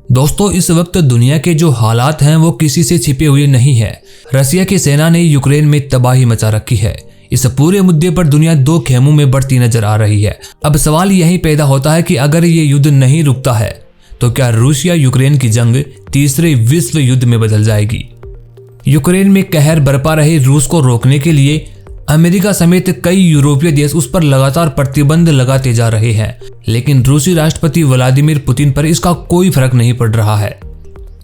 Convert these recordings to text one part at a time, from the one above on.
दोस्तों, इस वक्त दुनिया के जो हालात हैं वो किसी से छिपे हुए नहीं है। रसिया की सेना ने यूक्रेन में तबाही मचा रखी है। इस पूरे मुद्दे पर दुनिया दो खेमों में बढ़ती नजर आ रही है। अब सवाल यही पैदा होता है कि अगर ये युद्ध नहीं रुकता है तो क्या रूस या यूक्रेन की जंग तीसरे विश्व युद्ध में बदल जाएगी। यूक्रेन में कहर बरपा रहे रूस को रोकने के लिए अमेरिका समेत कई यूरोपीय देश उस पर लगातार प्रतिबंध लगाते जा रहे हैं, लेकिन रूसी राष्ट्रपति व्लादिमीर पुतिन पर इसका कोई फर्क नहीं पड़ रहा है।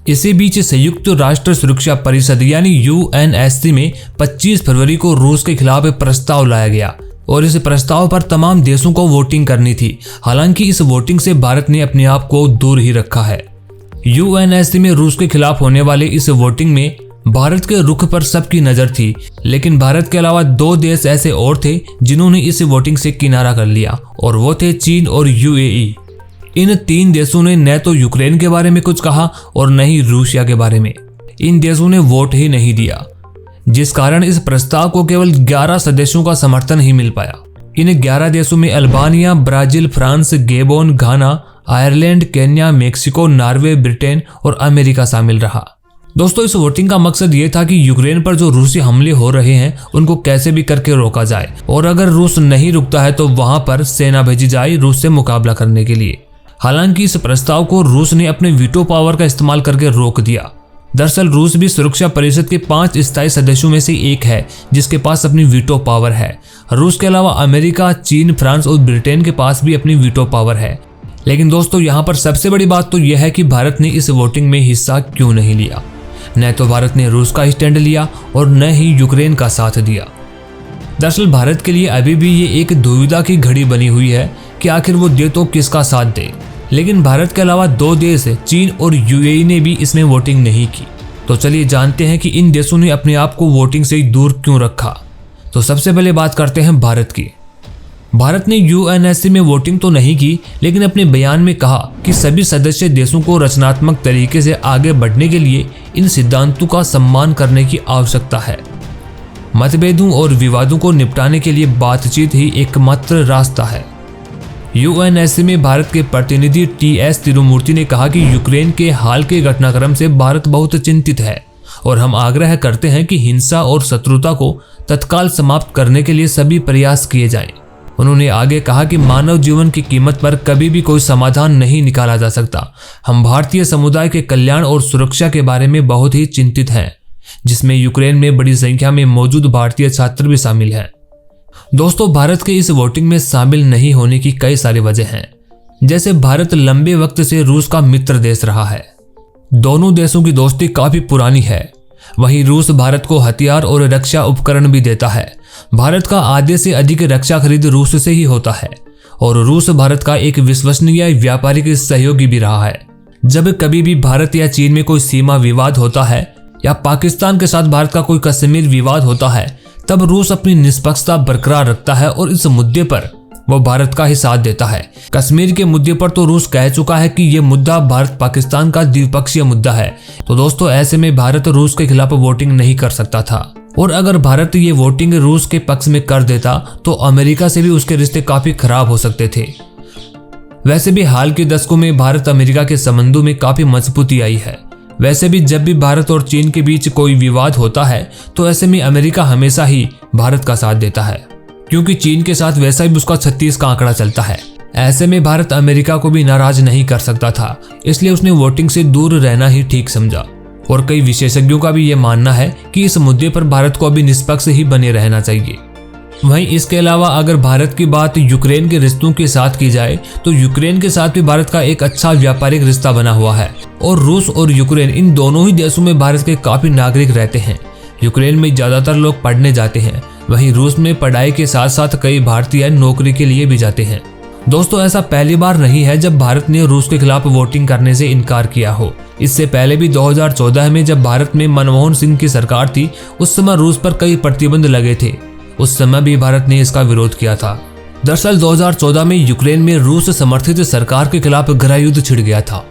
इसी बीच संयुक्त राष्ट्र सुरक्षा परिषद यानी UNSC में 25 फरवरी को रूस के खिलाफ प्रस्ताव लाया गया और इस प्रस्ताव पर तमाम देशों को वोटिंग करनी थी। हालांकि इस वोटिंग से भारत ने अपने आप को दूर ही रखा है। UNSC में रूस के खिलाफ होने वाले इस वोटिंग में भारत के रुख पर सबकी नजर थी, लेकिन भारत के अलावा दो देश ऐसे और थे जिन्होंने इस वोटिंग से किनारा कर लिया और वो थे चीन और UAE। इन तीन देशों ने न तो यूक्रेन के बारे में कुछ कहा और न ही रूसिया के बारे में। इन देशों ने वोट ही नहीं दिया, जिस कारण इस प्रस्ताव को केवल 11 सदस्यों का समर्थन ही मिल पाया। इन 11 देशों में Albania, Brazil, France, Gabon, Ghana, Ireland, Kenya, Mexico, Norway, Britain और अमेरिका शामिल रहा। दोस्तों, इस वोटिंग का मकसद ये था कि यूक्रेन पर जो रूसी हमले हो रहे हैं उनको कैसे भी करके रोका जाए और अगर रूस नहीं रुकता है तो वहां पर सेना भेजी जाए रूस से मुकाबला करने के लिए। हालांकि इस प्रस्ताव को रूस ने अपने वीटो पावर का इस्तेमाल करके रोक दिया। दरअसल रूस भी सुरक्षा परिषद के 5 स्थायी सदस्यों में से एक है जिसके पास अपनी वीटो पावर है। रूस के अलावा अमेरिका, चीन, फ्रांस और ब्रिटेन के पास भी अपनी वीटो पावर है। लेकिन दोस्तों, यहाँ पर सबसे बड़ी बात तो यह है कि भारत ने इस वोटिंग में हिस्सा क्यों नहीं लिया। न तो भारत ने रूस का स्टैंड लिया और न ही यूक्रेन का साथ दिया। दरअसल भारत के लिए अभी भी ये एक दुविधा की घड़ी बनी हुई है कि आखिर वो दे तो किसका साथ दे। लेकिन भारत के अलावा दो देश चीन और UAE ने भी इसमें वोटिंग नहीं की। तो चलिए जानते हैं कि इन देशों ने अपने आप को वोटिंग से दूर क्यों रखा। तो सबसे पहले बात करते हैं भारत की। भारत ने UNSC में वोटिंग तो नहीं की, लेकिन अपने बयान में कहा कि सभी सदस्य देशों को रचनात्मक तरीके से आगे बढ़ने के लिए इन सिद्धांतों का सम्मान करने की आवश्यकता है। मतभेदों और विवादों को निपटाने के लिए बातचीत ही एकमात्र रास्ता है। UNSC में भारत के प्रतिनिधि TS तिरुमूर्ति ने कहा कि यूक्रेन के हाल के घटनाक्रम से भारत बहुत चिंतित है और हम आग्रह करते हैं कि हिंसा और शत्रुता को तत्काल समाप्त करने के लिए सभी प्रयास किए जाएं। उन्होंने आगे कहा कि मानव जीवन की कीमत पर कभी भी कोई समाधान नहीं निकाला जा सकता। हम भारतीय समुदाय के कल्याण और सुरक्षा के बारे में बहुत ही चिंतित हैं, जिसमें यूक्रेन में बड़ी संख्या में मौजूद भारतीय छात्र भी शामिल हैं। दोस्तों, भारत के इस वोटिंग में शामिल नहीं होने की कई सारी वजह हैं। जैसे भारत लंबे वक्त से रूस का मित्र देश रहा है। दोनों देशों की दोस्ती काफी पुरानी है। वहीं रूस भारत को हथियार और रक्षा उपकरण भी देता है। भारत का आधे से अधिक रक्षा खरीद रूस से ही होता है और रूस भारत का एक विश्वसनीय व्यापारिक सहयोगी भी रहा है। जब कभी भी भारत या चीन में कोई सीमा विवाद होता है या पाकिस्तान के साथ भारत का कोई कश्मीर विवाद होता है, तब रूस अपनी निष्पक्षता बरकरार रखता है और इस मुद्दे पर वो भारत का ही साथ देता है। कश्मीर के मुद्दे पर तो रूस कह चुका है कि ये मुद्दा भारत पाकिस्तान का द्विपक्षीय मुद्दा है। तो दोस्तों, ऐसे में भारत रूस के खिलाफ वोटिंग नहीं कर सकता था और अगर भारत ये वोटिंग रूस के पक्ष में कर देता तो अमेरिका से भी उसके रिश्ते काफी खराब हो सकते थे। वैसे भी हाल के दशकों में भारत अमेरिका के संबंधों में काफी मजबूती आई है। वैसे भी जब भी भारत और चीन के बीच कोई विवाद होता है तो ऐसे में अमेरिका हमेशा ही भारत का साथ देता है, क्योंकि चीन के साथ वैसा भी उसका 36 का आंकड़ा चलता है। ऐसे में भारत अमेरिका को भी नाराज नहीं कर सकता था, इसलिए उसने वोटिंग से दूर रहना ही ठीक समझा। और कई विशेषज्ञों का भी ये मानना है कि इस मुद्दे पर भारत को अभी निष्पक्ष ही बने रहना चाहिए। वहीं इसके अलावा अगर भारत की बात यूक्रेन के रिश्तों के साथ की जाए तो यूक्रेन के साथ भी भारत का एक अच्छा व्यापारिक रिश्ता बना हुआ है और रूस और यूक्रेन इन दोनों ही देशों में भारत के काफी नागरिक रहते हैं। यूक्रेन में ज्यादातर लोग पढ़ने जाते हैं, वहीं रूस में पढ़ाई के साथ साथ कई भारतीय नौकरी के लिए भी जाते हैं। दोस्तों, ऐसा पहली बार नहीं है जब भारत ने रूस के खिलाफ वोटिंग करने से इनकार किया हो। इससे पहले भी 2014 में जब भारत में मनमोहन सिंह की सरकार थी, उस समय रूस पर कई प्रतिबंध लगे थे। उस समय भी भारत ने इसका विरोध किया था। दरअसल 2014 में यूक्रेन में रूस समर्थित सरकार के खिलाफ गृह युद्ध छिड़ गया था,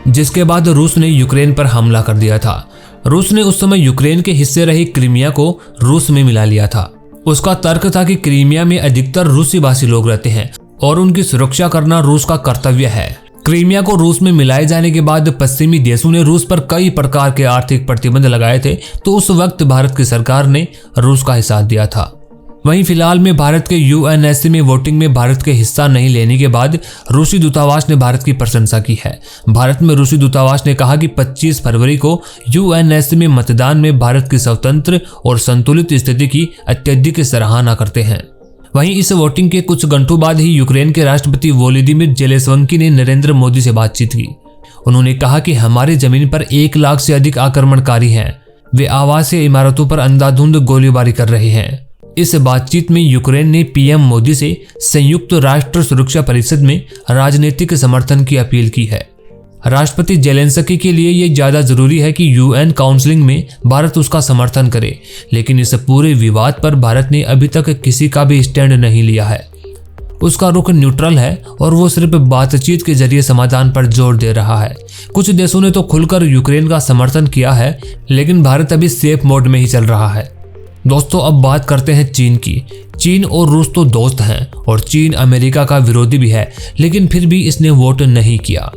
जिसके बाद रूस ने यूक्रेन पर हमला कर दिया था। रूस ने उस समय यूक्रेन के हिस्से रही क्रीमिया को रूस में मिला लिया था। उसका तर्क था कि क्रीमिया में अधिकतर रूसी भाषी लोग रहते हैं और उनकी सुरक्षा करना रूस का कर्तव्य है। क्रीमिया को रूस में मिलाए जाने के बाद पश्चिमी देशों ने रूस पर कई प्रकार के आर्थिक प्रतिबंध लगाए थे, तो उस वक्त भारत की सरकार ने रूस का ही साथ दिया था। वहीं फिलहाल में भारत के यूएनएससी में वोटिंग में भारत के हिस्सा नहीं लेने के बाद रूसी दूतावास ने भारत की प्रशंसा की है। भारत में रूसी दूतावास ने कहा कि 25 फरवरी को यूएनएससी में मतदान में भारत की स्वतंत्र और संतुलित स्थिति की अत्यधिक सराहना करते हैं। वहीं इस वोटिंग के कुछ घंटों बाद ही यूक्रेन के राष्ट्रपति वोलोदिमीर जेलेंस्की ने नरेंद्र मोदी से बातचीत की। उन्होंने कहा कि हमारी जमीन पर 1 लाख से अधिक आक्रमणकारी हैं। वे आवासीय इमारतों पर अंधाधुंध गोलीबारी कर रहे हैं। इस बातचीत में यूक्रेन ने पीएम मोदी से संयुक्त राष्ट्र सुरक्षा परिषद में राजनीतिक समर्थन की अपील की है। राष्ट्रपति जेलेंस्की के लिए यह ज्यादा जरूरी है कि यूएन काउंसिलिंग में भारत उसका समर्थन करे, लेकिन इस पूरे विवाद पर भारत ने अभी तक किसी का भी स्टैंड नहीं लिया है। उसका रुख न्यूट्रल है और वो सिर्फ बातचीत के जरिए समाधान पर जोर दे रहा है। कुछ देशों ने तो खुलकर यूक्रेन का समर्थन किया है, लेकिन भारत अभी सेफ मोड में ही चल रहा है। दोस्तों, अब बात करते हैं चीन की। चीन और रूस तो दोस्त हैं और चीन अमेरिका का विरोधी भी है, लेकिन फिर भी इसने वोट नहीं किया।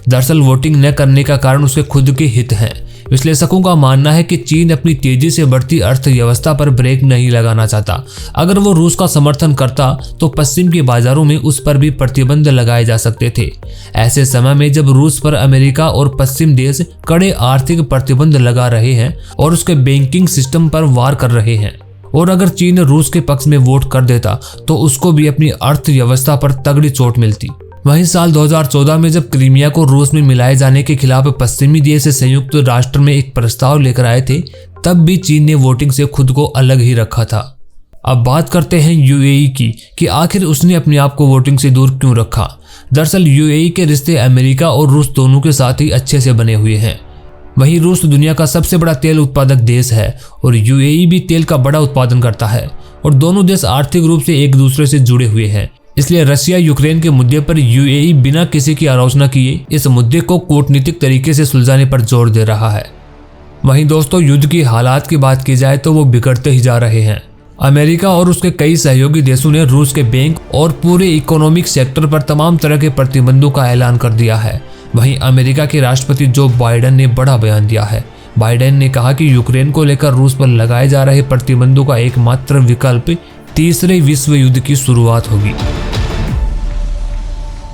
दरअसल वोटिंग न करने का कारण उसके खुद के हित हैं। विश्लेषकों का मानना है कि चीन अपनी तेजी से बढ़ती अर्थव्यवस्था पर ब्रेक नहीं लगाना चाहता। अगर वो रूस का समर्थन करता तो पश्चिम के बाजारों में उस पर भी प्रतिबंध लगाए जा सकते थे। ऐसे समय में जब रूस पर अमेरिका और पश्चिम देश कड़े आर्थिक प्रतिबंध लगा रहे हैं और उसके बैंकिंग सिस्टम पर वार कर रहे हैं, और अगर चीन रूस के पक्ष में वोट कर देता तो उसको भी अपनी अर्थव्यवस्था पर तगड़ी चोट मिलती। वहीं साल 2014 में जब क्रीमिया को रूस में मिलाए जाने के खिलाफ पश्चिमी देश संयुक्त राष्ट्र में एक प्रस्ताव लेकर आए थे, तब भी चीन ने वोटिंग से खुद को अलग ही रखा था। अब बात करते हैं यूएई की कि आखिर उसने अपने आप को वोटिंग से दूर क्यों रखा। दरअसल यूएई के रिश्ते अमेरिका और रूस दोनों के साथ ही अच्छे से बने हुए हैं। वहीं रूस दुनिया का सबसे बड़ा तेल उत्पादक देश है और यूएई भी तेल का बड़ा उत्पादन करता है, और दोनों देश आर्थिक रूप से एक दूसरे से जुड़े हुए हैं। इसलिए रशिया यूक्रेन के मुद्दे पर यूएई बिना किसी की आलोचना किए इस मुद्दे को कूटनीतिक तरीके से सुलझाने पर जोर दे रहा है। वहीं दोस्तों, युद्ध की हालात की बात की जाए तो वो बिगड़ते ही जा रहे हैं। अमेरिका और उसके कई सहयोगी देशों ने रूस के बैंक और पूरे इकोनॉमिक सेक्टर पर तमाम तरह के प्रतिबंधों का ऐलान कर दिया है। वहीं अमेरिका के राष्ट्रपति जो बाइडेन ने बड़ा बयान दिया है। बाइडेन ने कहा कि यूक्रेन को लेकर रूस पर लगाए जा रहे प्रतिबंधों का एकमात्र विकल्प तीसरे विश्व युद्ध की शुरुआत होगी।